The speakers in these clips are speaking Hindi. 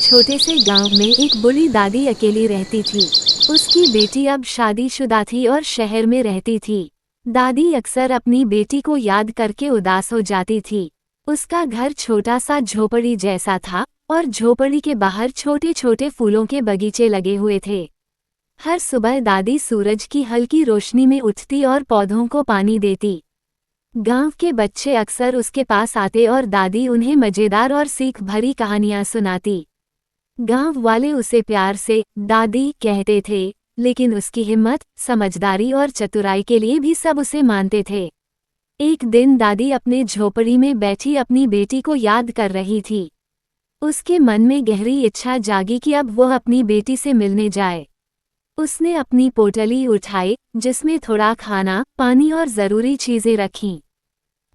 छोटे से गांव में एक बूढ़ी दादी अकेली रहती थी। उसकी बेटी अब शादीशुदा थी और शहर में रहती थी। दादी अक्सर अपनी बेटी को याद करके उदास हो जाती थी। उसका घर छोटा सा झोपड़ी जैसा था और झोपड़ी के बाहर छोटे छोटे फूलों के बगीचे लगे हुए थे। हर सुबह दादी सूरज की हल्की रोशनी में उठती और पौधों को पानी देती। गांव के बच्चे अक्सर उसके पास आते और दादी उन्हें मजेदार और सीख भरी कहानियां सुनाती। गांव वाले उसे प्यार से दादी कहते थे, लेकिन उसकी हिम्मत, समझदारी और चतुराई के लिए भी सब उसे मानते थे। एक दिन दादी अपने झोपड़ी में बैठी अपनी बेटी को याद कर रही थी। उसके मन में गहरी इच्छा जागी कि अब वह अपनी बेटी से मिलने जाए। उसने अपनी पोटली उठाई, जिसमें थोड़ा खाना, पानी और जरूरी चीजें रखीं।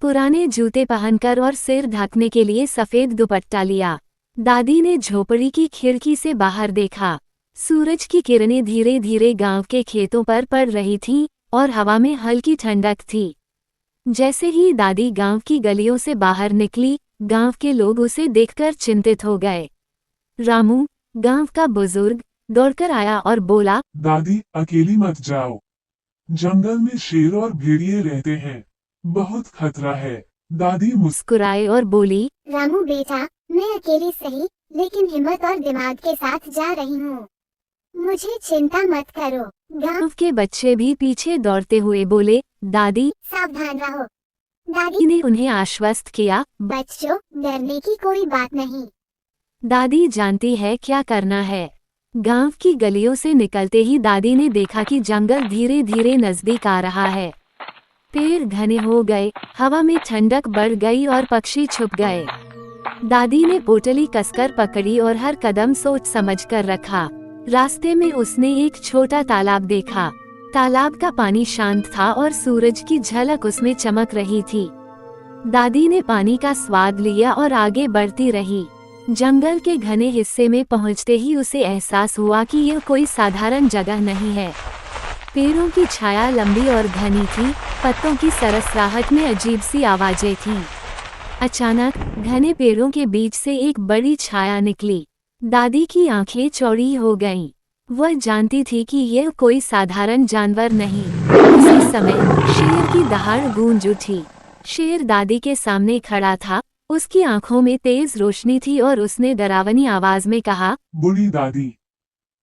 पुराने जूते पहनकर और सिर ढकने के लिए सफेद दुपट्टा लिया। दादी ने झोपड़ी की खिड़की से बाहर देखा। सूरज की किरणें धीरे धीरे गांव के खेतों पर पड़ रही थीं और हवा में हल्की ठंडक थी। जैसे ही दादी गांव की गलियों से बाहर निकली, गांव के लोग उसे देखकर चिंतित हो गए। रामू, गांव का बुजुर्ग, दौड़कर आया और बोला, दादी, अकेली मत जाओ। जंगल में शेर और भेड़िए रहते हैं, बहुत खतरा है। दादी मुस्कुराए और बोली, रामू बेटा, मैं अकेली सही, लेकिन हिम्मत और दिमाग के साथ जा रही हूँ। मुझे चिंता मत करो। गांव के बच्चे भी पीछे दौड़ते हुए बोले, दादी सावधान रहो। दादी ने उन्हें आश्वस्त किया, बच्चों, डरने की कोई बात नहीं। दादी जानती है क्या करना है। गांव की गलियों से निकलते ही दादी ने देखा कि जंगल धीरे धीरे नजदीक आ रहा है। पेड़ घने हो गए, हवा में ठंडक बढ़ गई और पक्षी छुप गए। दादी ने पोटली कसकर पकड़ी और हर कदम सोच समझकर रखा। रास्ते में उसने एक छोटा तालाब देखा। तालाब का पानी शांत था और सूरज की झलक उसमें चमक रही थी। दादी ने पानी का स्वाद लिया और आगे बढ़ती रही। जंगल के घने हिस्से में पहुंचते ही उसे एहसास हुआ कि यह कोई साधारण जगह नहीं है। पेड़ों की छाया लंबी और घनी थी, पत्तों की सरसराहट में अजीब सी आवाजें थीं। अचानक घने पेड़ों के बीच से एक बड़ी छाया निकली। दादी की आंखें चौड़ी हो गईं। वह जानती थी कि यह कोई साधारण जानवर नहीं। उसी समय शेर की दहाड़ गूंज उठी। शेर दादी के सामने खड़ा था। उसकी आंखों में तेज रोशनी थी और उसने डरावनी आवाज में कहा, बूढ़ी दादी,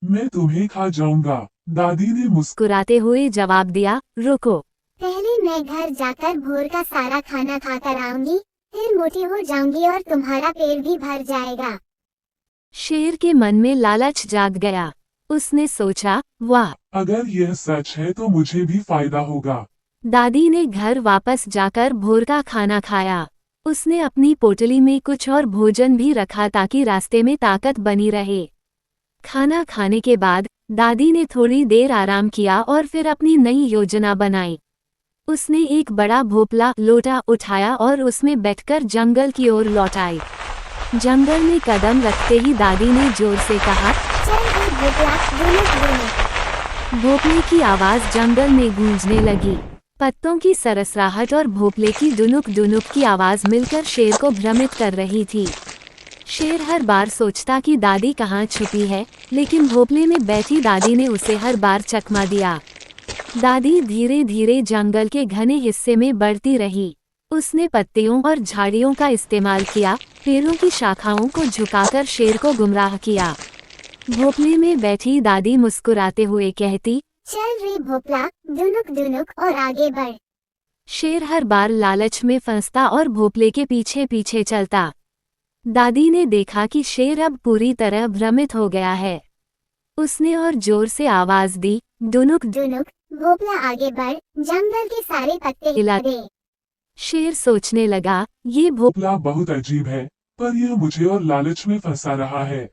मैं तुम्हें खा जाऊंगा। दादी ने मुस्कुराते हुए जवाब दिया, रुको। पहले मैं घर जाकर भोर का सारा खाना खाकर आऊंगी, फिर मोटी हो जाऊंगी और तुम्हारा पेट भी भर जाएगा। शेर के मन में लालच जाग गया। उसने सोचा, वाह, अगर यह सच है तो मुझे भी फायदा होगा। दादी ने घर वापस जाकर भोर का खाना खाया। उसने अपनी पोटली में कुछ और भोजन भी रखा ताकि रास्ते में ताकत बनी रहे। खाना खाने के बाद दादी ने थोड़ी देर आराम किया और फिर अपनी नई योजना बनाई। उसने एक बड़ा भोपला लोटा उठाया और उसमें बैठकर जंगल की ओर लौट आई। जंगल में कदम रखते ही दादी ने जोर से कहा, चल रे भोपला, दुनुक दुनुक। भोपले की आवाज जंगल में गूंजने लगी। पत्तों की सरसराहट और भोपले की दुनुक दुनुक की आवाज मिलकर शेर को भ्रमित कर रही थी। शेर हर बार सोचता कि दादी कहाँ छुपी है, लेकिन भोपले में बैठी दादी ने उसे हर बार चकमा दिया। दादी धीरे धीरे जंगल के घने हिस्से में बढ़ती रही। उसने पत्तियों और झाड़ियों का इस्तेमाल किया, पेड़ों की शाखाओं को झुकाकर शेर को गुमराह किया। भोपले में बैठी दादी मुस्कुराते हुए कहती, चल रे भोपला, दुनुक दुनुक और आगे बढ़। शेर हर बार लालच में फंसता और भोपले के पीछे पीछे चलता। दादी ने देखा कि शेर अब पूरी तरह भ्रमित हो गया है। उसने और जोर से आवाज दी, दुनुक दुनुक। भोपला आगे बढ़, जंगल के सारे पत्ते हिला दे। शेर सोचने लगा, ये भोपला बहुत अजीब है, पर यह मुझे और लालच में फंसा रहा है।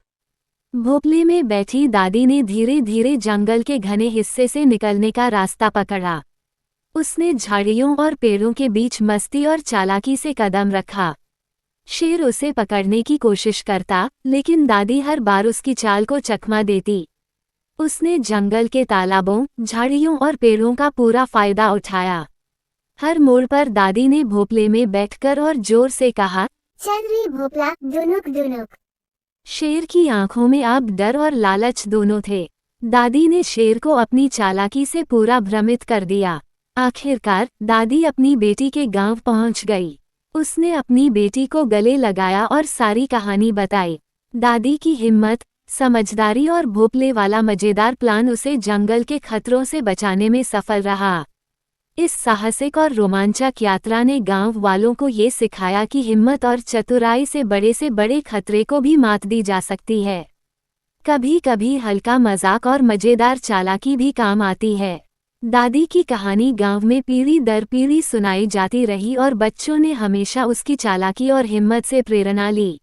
भोपले में बैठी दादी ने धीरे धीरे जंगल के घने हिस्से से निकलने का रास्ता पकड़ा। उसने झाड़ियों और पेड़ों के बीच मस्ती और चालाकी से कदम रखा। शेर उसे पकड़ने की कोशिश करता, लेकिन दादी हर बार उसकी चाल को चकमा देती। उसने जंगल के तालाबों, झाड़ियों और पेड़ों का पूरा फायदा उठाया। हर मोड़ पर दादी ने भोपले में बैठकर और जोर से कहा, चल रे भोपला, दुनुक दुनुक। शेर की आंखों में अब डर और लालच दोनों थे। दादी ने शेर को अपनी चालाकी से पूरा भ्रमित कर दिया। आखिरकार दादी अपनी बेटी के गांव पहुंच गई। उसने अपनी बेटी को गले लगाया और सारी कहानी बताई। दादी की हिम्मत, समझदारी और भोपले वाला मजेदार प्लान उसे जंगल के खतरों से बचाने में सफल रहा। इस साहसिक और रोमांचक यात्रा ने गांव वालों को ये सिखाया कि हिम्मत और चतुराई से बड़े खतरे को भी मात दी जा सकती है। कभी कभी हल्का मजाक और मजेदार चालाकी भी काम आती है। दादी की कहानी गांव में पीढ़ी दर पीढ़ी सुनाई जाती रही और बच्चों ने हमेशा उसकी चालाकी और हिम्मत से प्रेरणा ली।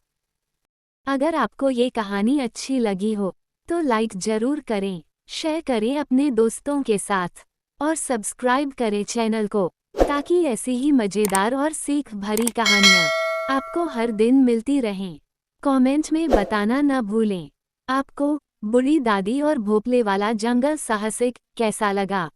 अगर आपको ये कहानी अच्छी लगी हो तो लाइक जरूर करें, शेयर करें अपने दोस्तों के साथ और सब्सक्राइब करें चैनल को, ताकि ऐसी ही मजेदार और सीख भरी कहानियाँ आपको हर दिन मिलती रहें। कमेंट में बताना न भूलें, आपको बूढ़ी दादी और भोपले वाला जंगल साहसिक कैसा लगा।